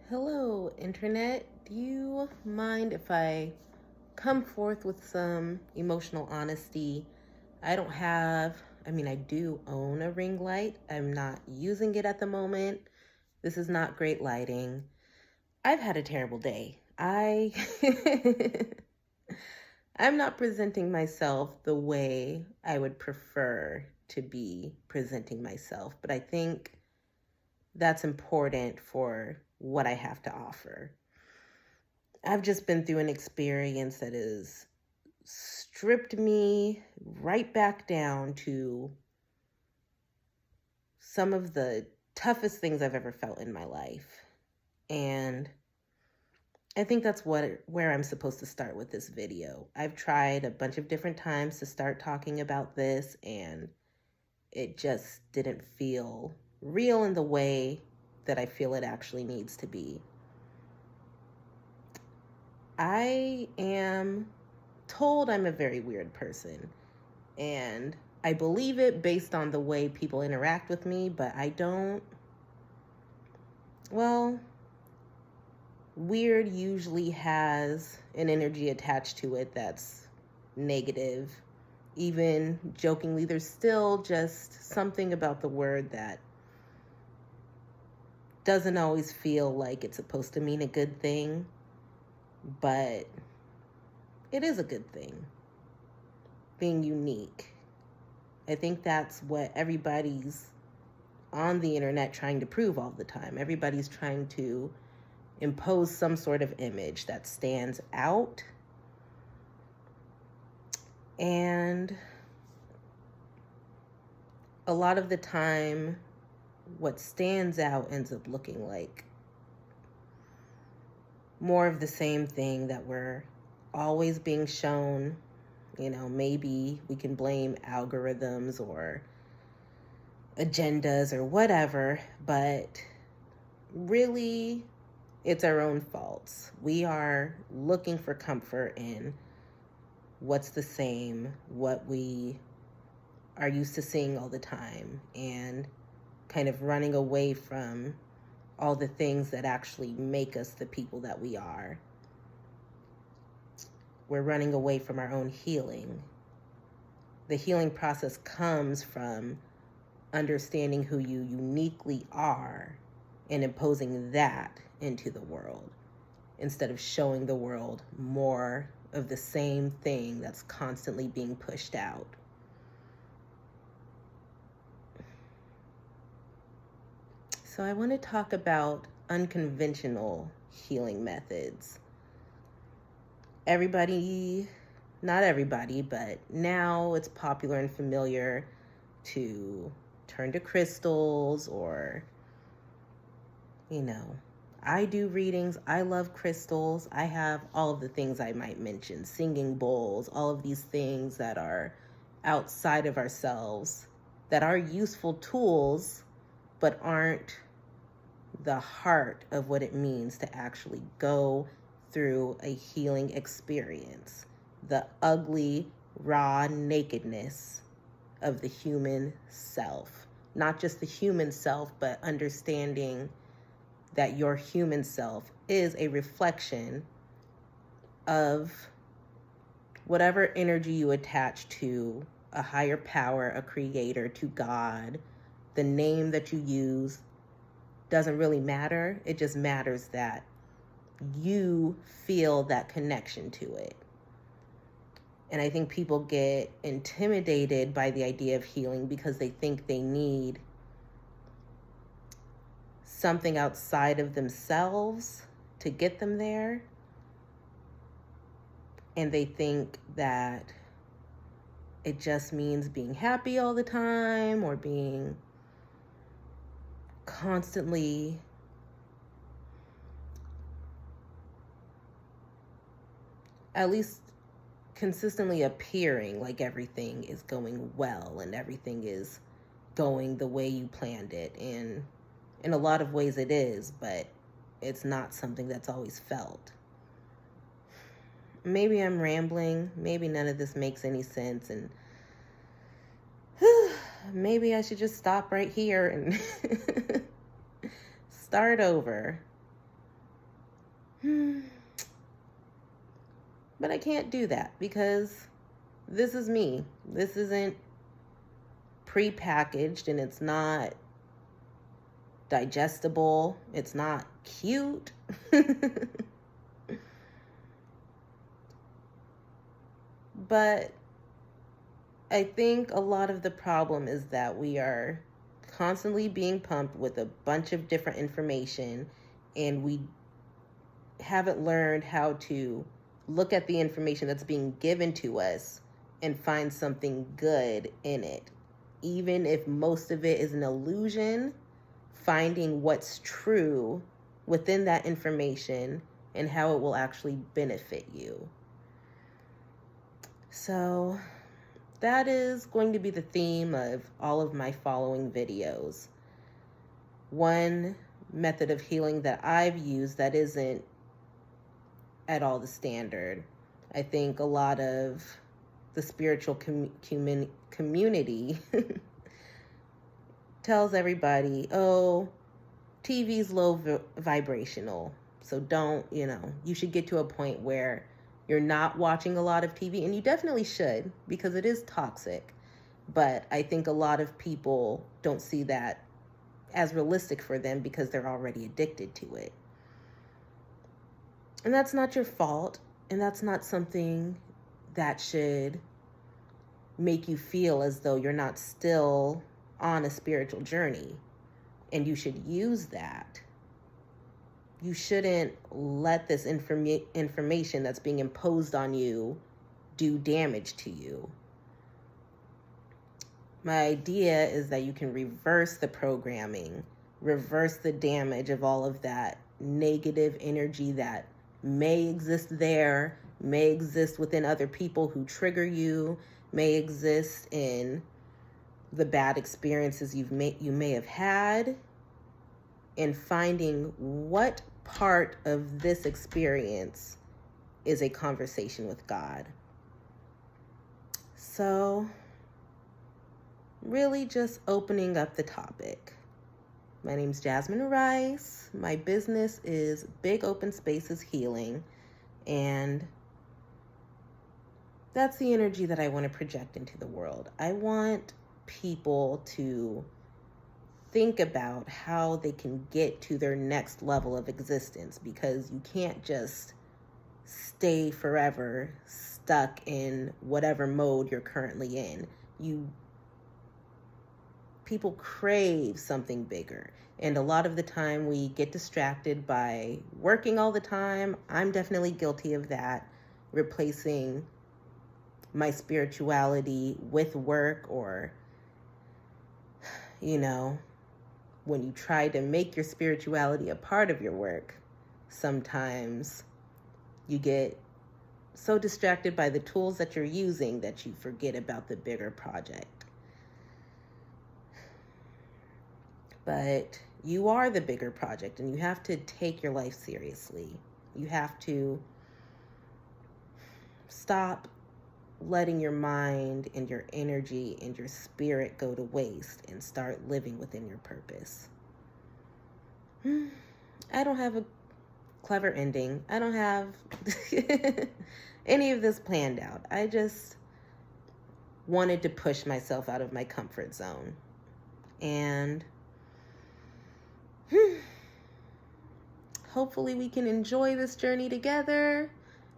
Hello, Internet. Do you mind if I come forth with some emotional honesty? I do own a ring light. I'm not using it at the moment. This is not great lighting. I've had a terrible day. I'm not presenting myself the way I would prefer to be presenting myself, but I think that's important for what I have to offer. I've just been through an experience that has stripped me right back down to some of the toughest things I've ever felt in my life. And I think that's where I'm supposed to start with this video. I've tried a bunch of different times to start talking about this, and it just didn't feel real in the way that I feel it actually needs to be. I am told I'm a very weird person, and I believe it based on the way people interact with me, but I don't. Well, weird usually has an energy attached to it that's negative. Even jokingly, there's still just something about the word that doesn't always feel like it's supposed to mean a good thing, but it is a good thing. Being unique. I think that's what everybody's on the internet trying to prove all the time. Everybody's trying to impose some sort of image that stands out. And a lot of the time, what stands out ends up looking like more of the same thing that we're always being shown. Maybe we can blame algorithms or agendas or whatever, but really it's our own faults. We are looking for comfort in what's the same, what we are used to seeing all the time, and kind of running away from all the things that actually make us the people that we are. We're running away from our own healing. The healing process comes from understanding who you uniquely are and imposing that into the world instead of showing the world more of the same thing that's constantly being pushed out. So I want to talk about unconventional healing methods. Not everybody, but now it's popular and familiar to turn to crystals or, I do readings. I love crystals. I have all of the things I might mention, singing bowls, all of these things that are outside of ourselves, that are useful tools, but aren't the heart of what it means to actually go through a healing experience, the ugly, raw nakedness of the human self. Not just the human self, but understanding that your human self is a reflection of whatever energy you attach to a higher power, a creator, to God. The name that you use doesn't really matter. It just matters that you feel that connection to it. And I think people get intimidated by the idea of healing because they think they need something outside of themselves to get them there. And they think that it just means being happy all the time or being constantly at least consistently appearing like everything is going well and everything is going the way you planned it. And in a lot of ways it is, but it's not something that's always felt. Maybe I'm rambling. Maybe none of this makes any sense. And maybe I should just stop right here and start over. But I can't do that because this is me. This isn't prepackaged, and it's not digestible. It's not cute. But I think a lot of the problem is that we are constantly being pumped with a bunch of different information, and we haven't learned how to look at the information that's being given to us and find something good in it. Even if most of it is an illusion, finding what's true within that information and how it will actually benefit you. So that is going to be the theme of all of my following videos. One method of healing that I've used that isn't at all the standard. I think a lot of the spiritual community tells everybody, oh, TV's low vibrational. So don't, you should get to a point where you're not watching a lot of TV, and you definitely should because it is toxic. But I think a lot of people don't see that as realistic for them because they're already addicted to it. And that's not your fault, and that's not something that should make you feel as though you're not still on a spiritual journey, and you should use that. You shouldn't let this information that's being imposed on you do damage to you. My idea is that you can reverse the programming, reverse the damage of all of that negative energy that may exist there, may exist within other people who trigger you, may exist in the bad experiences you may have had, and finding what part of this experience is a conversation with God. So, really just opening up the topic. My name's Jasmine Rice. My business is Big Open Spaces Healing, and that's the energy that I want to project into the world. I want people to think about how they can get to their next level of existence, because you can't just stay forever stuck in whatever mode you're currently in. People crave something bigger. And a lot of the time we get distracted by working all the time. I'm definitely guilty of that, replacing my spirituality with work, or, when you try to make your spirituality a part of your work, sometimes you get so distracted by the tools that you're using that you forget about the bigger project. But you are the bigger project, and you have to take your life seriously. You have to stop letting your mind and your energy and your spirit go to waste and start living within your purpose. I don't have a clever ending. I don't have any of this planned out. I just wanted to push myself out of my comfort zone. And hopefully we can enjoy this journey together.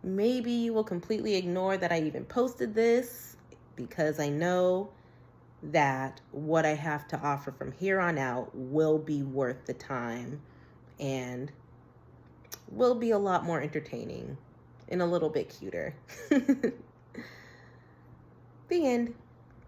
Maybe you will completely ignore that I even posted this, because I know that what I have to offer from here on out will be worth the time and will be a lot more entertaining and a little bit cuter. The end.